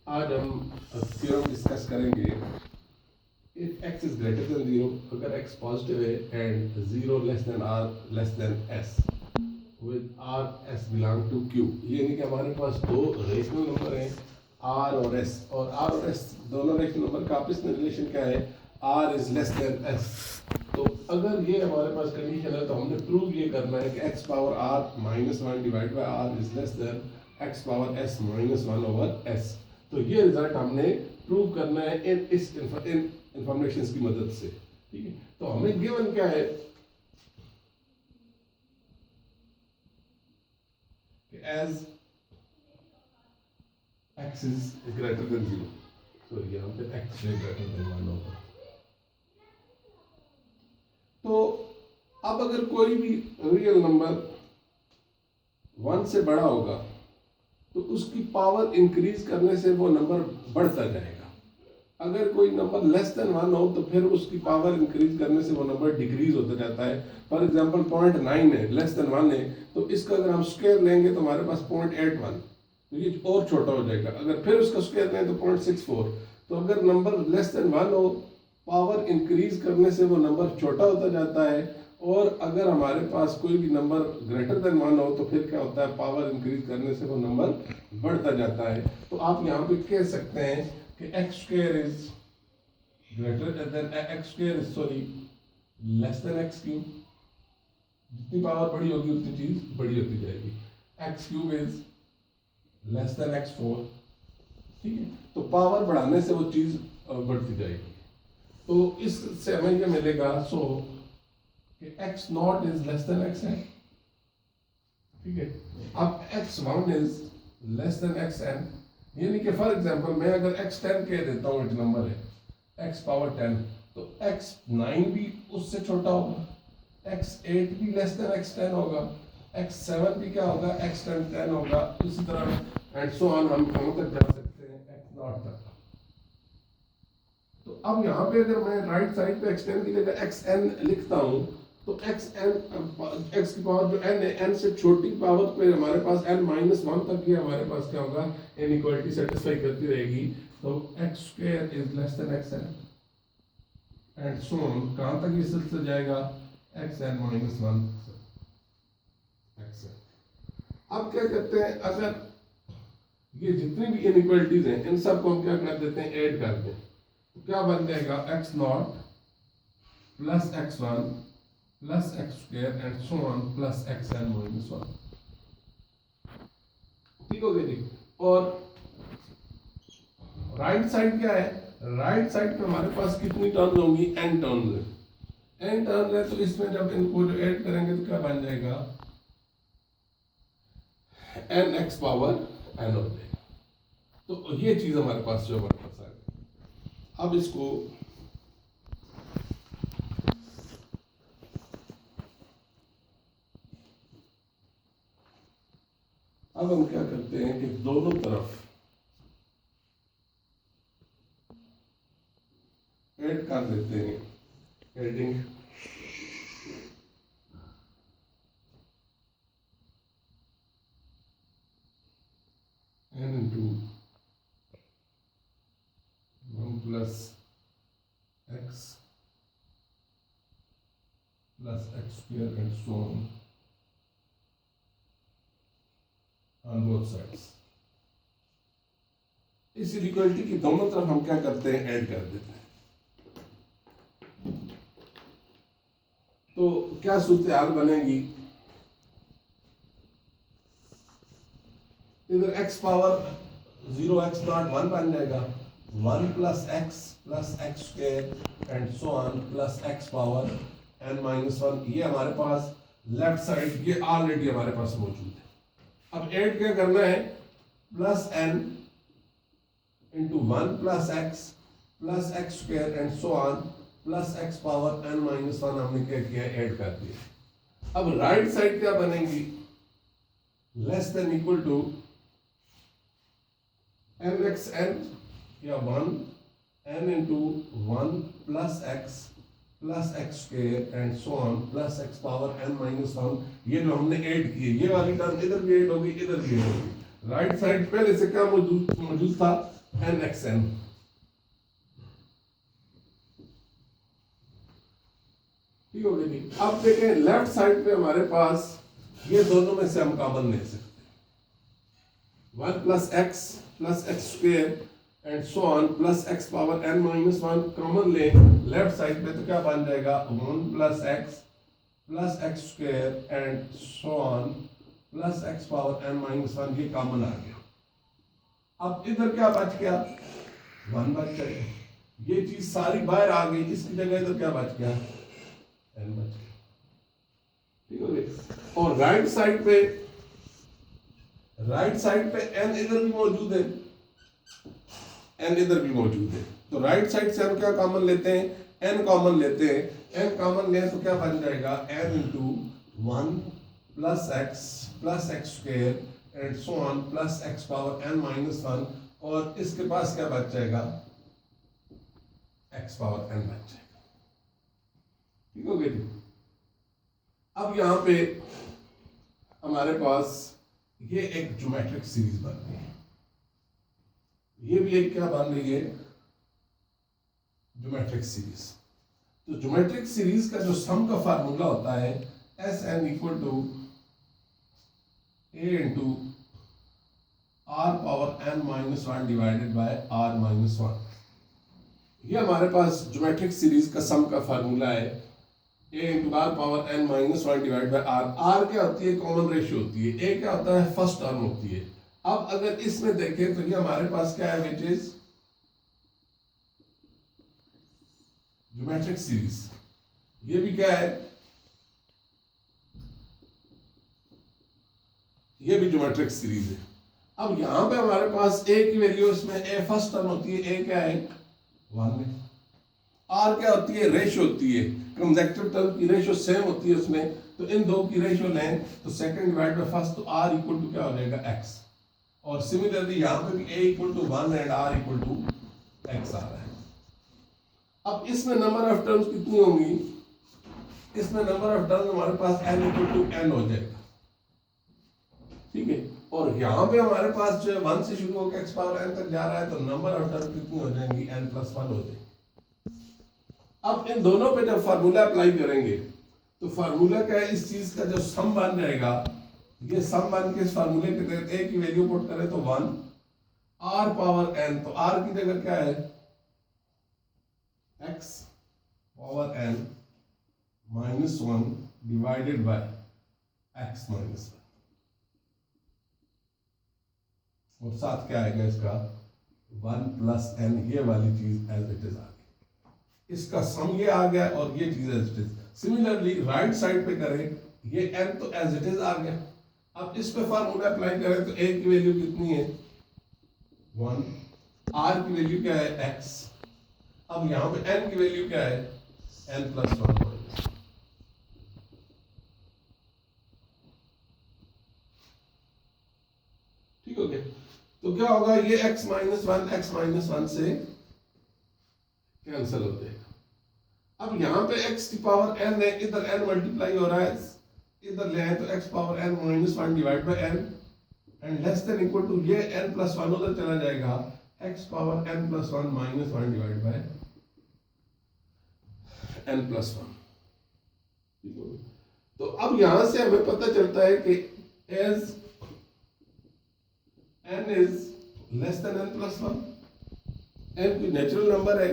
आज हम theorem discuss करेंगे। If x is greater than 0, अगर x पॉजिटिव है and 0 less than r less than s with r s belong to q, यानी कि हमारे पास दो रेशनल नंबर हैं r और s, और r और s दोनों रेशनल नंबर का आपस में रिलेशन क्या है, r is less than s। तो अगर ये हमारे पास कंडीशन है तो हमने प्रूव ये करना है कि x power r minus one divide by r is less then x power s minus one over s। तो ये रिजल्ट हमने प्रूव करना है इस इंफॉर्मेशन की मदद से। ठीक है, तो हमें गिवन क्या है कि as x is greater than 0, तो यहाँ पे x इज ग्रेटर देन 1 होगा। तो अब अगर कोई भी रियल नंबर 1 से बड़ा होगा तो उसकी पावर इंक्रीज करने से वो नंबर बढ़ता जाएगा। अगर कोई नंबर लेस देन 1 हो तो फिर उसकी पावर इंक्रीज करने से वो नंबर डिक्रीज होता जाता है। फॉर एग्जांपल 0.9 है, लेस देन 1 है, तो इसका अगर हम स्क्वायर लेंगे तो हमारे पास 0.81, तो ये और छोटा हो जाएगा। अगर फिर उसका स्क्वायर लें तो 0.64। तो अगर नंबर लेस देन 1 हो, पावर इंक्रीज करने से वो नंबर छोटा होता जाता है, और अगर हमारे पास कोई भी नंबर ग्रेटर देन 1 हो तो फिर क्या होता है, पावर इंक्रीज करने से वो नंबर बढ़ता जाता है। तो आप यहाँ पे कह सकते हैं कि x square is greater then x square is sorry less than x cube. जितनी पावर बड़ी होगी उतनी चीज बड़ी होती जाएगी। x cube is less then x4। ठीक है, तो पावर बढ़ाने से वो चीज बढ़ती जाएगी। तो इससे हमें ये मिलेगा सो कि x not is less then x है। ठीक है, अब x1 is less then xn, यानी कि फॉर एग्जांपल मैं अगर x10 कह देता हूँ, एक नंबर है x पावर 10, तो x9 भी उससे छोटा होगा, x8 भी लेस देन x10 होगा, x7 भी क्या होगा, x10 10 होगा, इसी तरह एंड सो ऑन। हम कहाँ तक जा सकते हैं, x0 तक। तो अब यहाँ पे अगर मैं राइट साइड पे x10 की जगह xn लिखता हूँ तो xn x की पावर जो n है, n से छोटी पावर पे हमारे पास n माइनस 1 तक ही हमारे पास क्या होगा, इनइक्वालिटी सेटिस्फाई करती रहेगी। तो x square is less then xn and so on. कहाँ तक ये सिलसिला जाएगा, xn माइनस 1 xn। अब क्या करते हैं, अगर ये जितनी भी इनइक्वालिटीज हैं इन सब को हम क्या कर देते हैं, ऐड कर दें, तो क्या बन जाएगा, x0 plus x1 plus x square and so on plus xn minus 1। ठीक हो गया जी। और राइट साइड क्या है, राइट साइड पे हमारे पास कितनी टर्म्स होंगी, n टर्म्स है। n टर्म्स है तो इसमें जब इनको जो ऐड करेंगे तो क्या बन जाएगा, nx पावर n हो जाएगा। तो ये चीज हमारे पास जो हमारे पास आ गई। अब इसको अब हम क्या करते हैं कि दोनों तरफ ऐड कर देते हैं, adding n into 1 plus x square and so on both sides. इस इक्वलिटी की दोनों तरफ हम क्या करते हैं, ऐड कर देते हैं। तो क्या सूरत हाल बनेगी, इधर x पावर 0 x0 1 बन जाएगा, 1 plus x square and so on plus x power n minus 1। ये हमारे पास लेफ्ट साइड ये ऑलरेडी हमारे पास मौजूद है। अब ऐड क्या करना है, plus n into 1 plus x square and so on plus x power n minus 1 हमने क्या किया, ऐड कर दिया। अब राइट साइड क्या बनेगी, less than equal to mxn या 1 n into 1 plus x square and so on plus x power n minus 1। ये जो हमने ऐड किए, ये वाली टर्म इधर भी ऐड होगी, इधर भी ऐड होगी। राइट साइड पहले से क्या मौजूद था, एन एक्स एन। ठीक हो गया जी। अब देखें लेफ्ट साइड पे हमारे पास ये दोनों में से हम कॉमन ले सकते हैं, 1 plus x square and so on plus x power n minus one common ले लेफ्ट साइड पे, तो क्या बन जाएगा 1 plus x square and so on plus x power n minus one, ये कॉमन आ गया। अब इधर क्या बच गया, 1 बच जाएगा, ये चीज सारी बाहर आ गई, इसकी जगह इधर क्या बच गया, एन बच गया। ठीक हो गया। और राइट साइड पे एन इधर भी मौजूद है, एन इधर भी मौजूद है, तो राइट साइड से हम क्या कॉमन लेते हैं, एन कॉमन लेते हैं। एन कॉमन लें तो क्या बन जाएगा, n into 1 plus x square and so on plus x power n minus one, और इसके पास क्या बच जाएगा, एक्स पावर एन बच जाएगा। ठीक हो गया जी। अब यहां पे हमारे पास ये एक ज्योमेट्रिक सीरीज बन रही है, ये भी एक क्या बन रही है, ज्योमेट्रिक सीरीज। तो ज्योमेट्रिक सीरीज का जो सम का फार्मूला होता है s n equal to a into r power n minus one divided by r minus one. ये हमारे पास ज्योमेट्रिक सीरीज का सम का फार्मूला है, a into r power n minus one divide by r. R क्या होती है, कॉमन रेशियो होती है, ए क्या होता है, फर्स्ट टर्म होती है। अब अगर इसमें देखें तो ये हमारे पास क्या है, विच इज ज्योमेट्रिक सीरीज, ये भी क्या है, ये भी ज्योमेट्रिक सीरीज है। अब यहां पे हमारे पास ए की वैल्यू, इसमें ए फर्स्ट टर्म होती है, ए क्या है 1 है। आर क्या होती है, रेशियो होती है, कंसेक्टिव टर्म की रेशियो सेम होती है उसमें, तो इन दो की रेशियो लें तो सेकंड डिवाइड बाय फर्स्ट, तो आर इक्वल टू क्या हो जाएगा, एक्स। और सिमिलरली यहां पे भी a equal to 1 and r equal to x आ रहा है। अब इसमें नंबर ऑफ टर्म्स कितनी होंगी, इसमें नंबर ऑफ टर्म्स हमारे पास n इक्वल टू n हो जाएगा। ठीक है, और यहां पे हमारे पास जो 1 से शुरू होकर x पावर n तक जा रहा है, तो नंबर ऑफ टर्म कितनी हो जाएंगी, n प्लस 1 हो जाएगी। अब इन दोनों पे जब फार्मूला अप्लाई करेंगे तो फार्मूला क्या है, इस चीज का जो सम बन जाएगा, ये सम बन के इस फार्मूले के तहत ए की वैल्यू पुट करें तो 1 आर पावर एन, तो आर की जगह क्या है, x power n minus 1 divided by x minus 1, और साथ क्या आएगा इसका 1 प्लस एन, ये वाली चीज एज इट इज आ गई, इसका सम ये आ गया और ये चीज as it is. Similarly right side पे करें, ये एन तो एज इट इज आ गया। अब इस पे फार्मूला अप्लाई करें तो ए की वैल्यू कितनी है 1, आर की वैल्यू क्या है x, अब यहां पे n की वैल्यू क्या है n प्लस 1। ठीक हो गया, तो क्या होगा, ये x माइनस वन से कैंसिल हो जाएगा। अब यहां पे x की पावर n है, इधर n मल्टीप्लाई हो रहा है, इधर ले आए तो x power n minus 1 divide by n and less than equal to, ये n प्लस 1 उधर चला जाएगा, x power n plus 1 minus 1 divide by n plus 1। तो अब यहां से हमें पता चलता है कि as n is less than n plus 1, n कोई नेचुरल नंबर है,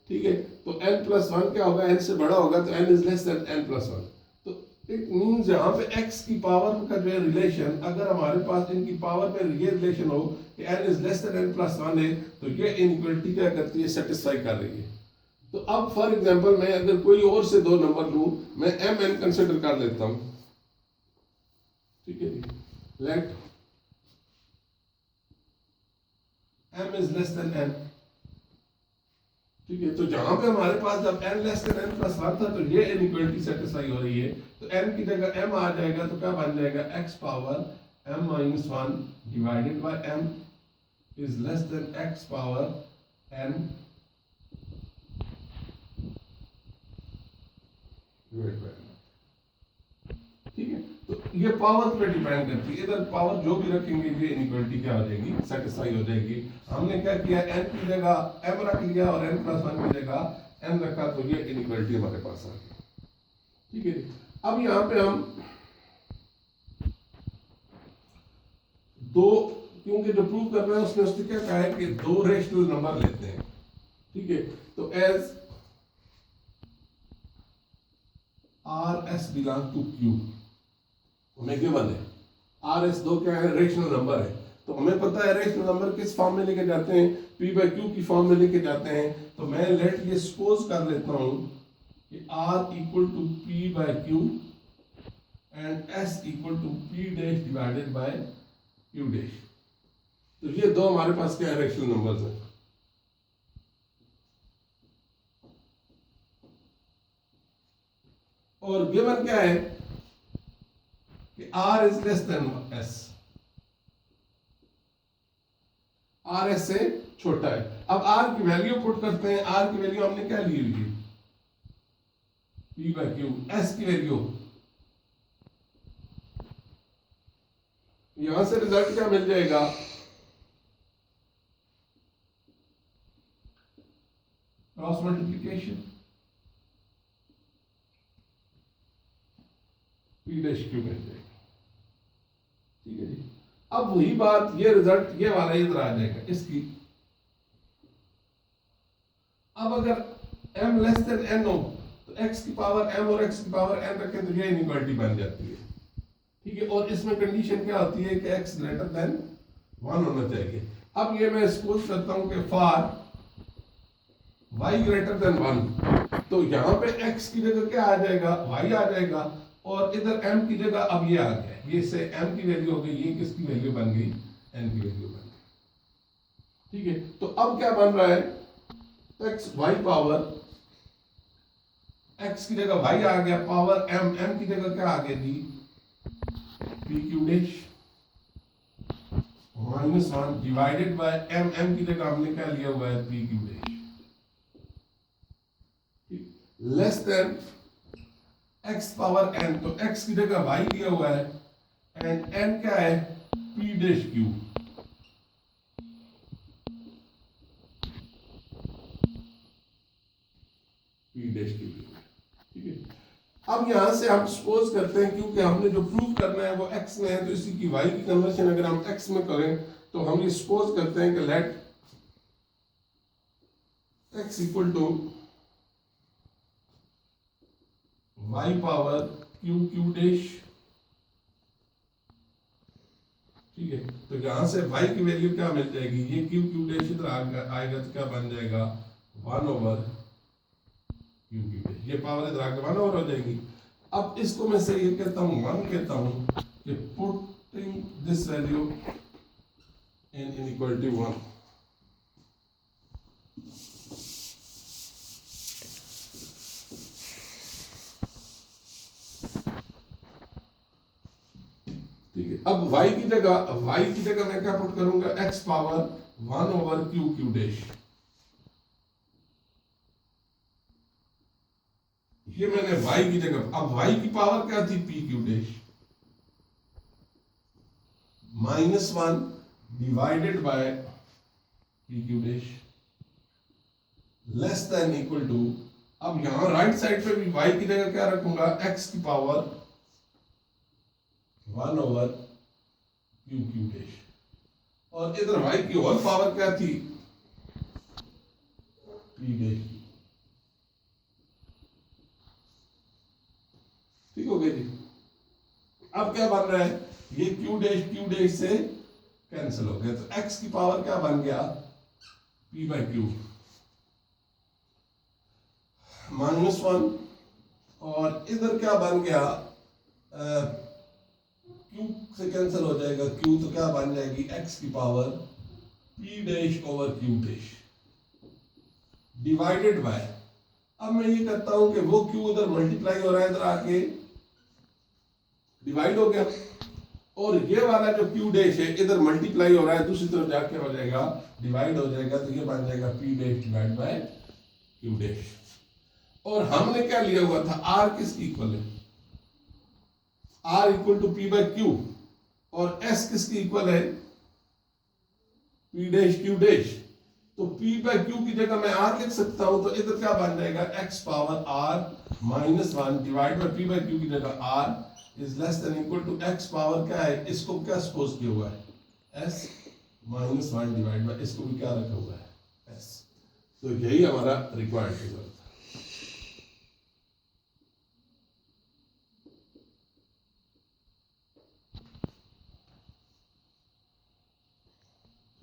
ठीक है, तो n प्लस 1 क्या होगा, n से बड़ा होगा, तो n is less than n plus 1। It means यहाँ पे x की पावर का जो है रिलेशन, अगर हमारे पास इनकी पावर में ये रिलेशन हो कि n is less than n plus 1 है, तो ये इनइक्वालिटी क्या करती है, सेटिस्फाई कर रही है। तो अब फॉर एग्जांपल मैं अगर कोई और से दो नंबर लूं, मैं mn कंसिडर कर लेता हूं, ठीक है जी, let m is less than n, ठीक है, तो जहां पे हमारे पास जब n less than n plus 1 था, तो ये इनइक्वालिटी सेटिस्फाई हो रही है, तो n की जगह m आ जाएगा, तो क्या बन जाएगा, x power m minus 1 divided bye m is less then x power n divided by m। ठीक है, तो ये पावर पे डिपेंड करती है, इधर पावर जो भी रखेंगे ये इनइक्वालिटी क्या हो जाएगी, सेटिस्फाई हो जाएगी। हमने क्या किया, n की जगह m रख लिया और n+1 की जगह n रखा, तो ये इनइक्वालिटी हमारे पास आ गई। ठीक है जी, अब यहाँ पे हम दो, क्योंकि जो प्रूव कर रहे हैं उसने उसने क्या कहा है कि दो रेशनल नंबर लेते हैं। ठीक है, तो as RS belong to Q हमें गिवन है, RS दो क्या है, रेशनल नंबर है। तो हमें पता है रेशनल नंबर किस फॉर्म में लेके जाते हैं, P/Q की फॉर्म में लेके जाते हैं। तो मैं लेट ये सपोज कर लेता हूं कि R equal to P/Q and S equal to P dash divided by Q dash. तो ये दो हमारे पास क्या है, रेशनल नंबर्स हैं। और गिवन क्या है कि R is less than S, R S से छोटा है। अब R की वैल्यू पुट करते हैं, R की वैल्यू हमने क्या ली हुई है, P/Q। S की वैल्यू, यहां से रिजल्ट क्या मिल जाएगा, cross multiplication P dash Q मिल जाएगा। ठीक है जी, अब वही बात, ये रिजल्ट ये वाला इधर आ जाएगा इसकी। अब अगर m लेस देन n हो तो x की पावर m और x की पावर n रखें तो ये इनइक्वालिटी बन जाती है। ठीक है, और इसमें कंडीशन क्या होती है कि x ग्रेटर देन 1 होना चाहिए। अब ये मैं सपोज करता हूं कि फॉर y ग्रेटर देन 1, तो यहां पे x की जगह क्या आ जाएगा, y आ जाएगा, और इधर m की जगह अब ये आ गया, ये से m की वैल्यू हो गई, ये किसकी वैल्यू बन गई, n की वैल्यू बन गई। ठीक है, तो अब क्या बन रहा है, x y पावर, x की जगह y आ गया, पावर m की जगह क्या आ गया जी, PQ dash -1 divided bye m की जगह हमने क्या लिया हुआ है, PQ dash, less then x power n, तो x की जगह y लिया हुआ है एंड n क्या है, P dash Q। P dash Q, ठीक है। अब यहां से हम सपोज करते हैं, क्योंकि हमने जो प्रूव करना है वो x में है, तो इसी की y की कन्वर्शन अगर हम x में करें तो हम ये सपोज करते हैं कि let x equal to y power q dash. ठीक है, तो यहां से y की वैल्यू क्या मिल जाएगी, ये q डैश इधर आएगा तो क्या बन जाएगा, 1 ओवर q डैश, ये पावर इधर आके 1 ओवर हो जाएगी। अब इसको मैं से ये कहता हूं 1 कहता हूं कि putting this value in inequality 1। ठीक है, अब y की जगह मैं क्या पुट करूंगा, x power 1 over q dash. ये मैंने y की जगह, अब y की पावर क्या थी, PQ dash -1 divided by PQ dash less than equal to, अब यहां राइट साइड पे भी y की जगह क्या रखूंगा, x की पावर 1 ओवर q डैश, और इधर y की और पावर क्या थी, P डैश। ठीक हो गया जी। अब क्या बन रहा है, ये q डैश से कैंसिल हो गया, तो x की पावर क्या बन गया, P/Q -1, और इधर क्या बन गया, q से कैंसिल हो जाएगा, q तो क्या बन जाएगी, x की power P dash over q dash divided bye, अब मैं ये कहता हूं कि वो q उधर मल्टीप्लाई हो रहा है, इधर आके डिवाइड हो गया, और ये वाला जो q डैश है इधर मल्टीप्लाई हो रहा है, दूसरी तरफ जाके हो जाएगा डिवाइड हो जाएगा, तो ये बन जाएगा P dash divide by q dash. और हमने क्या लिया हुआ था, r किसकी इक्वल है, r equal to p by q और एस किसकी इक्वल है, पी डैश क्यू डैश। तो पी बाय क्यू की जगह मैं आर लिख सकता हूं, तो इधर क्या बन जाएगा, x power r minus 1 divide by p by q की जगह r is less than equal to x power क्या है, इसको क्या सपोज किया हुआ है, एस माइनस 1 डिवाइड बाय इसको भी क्या रखा हुआ है, एस। तो यही हमारा रिक्वायर्ड रिजल्ट।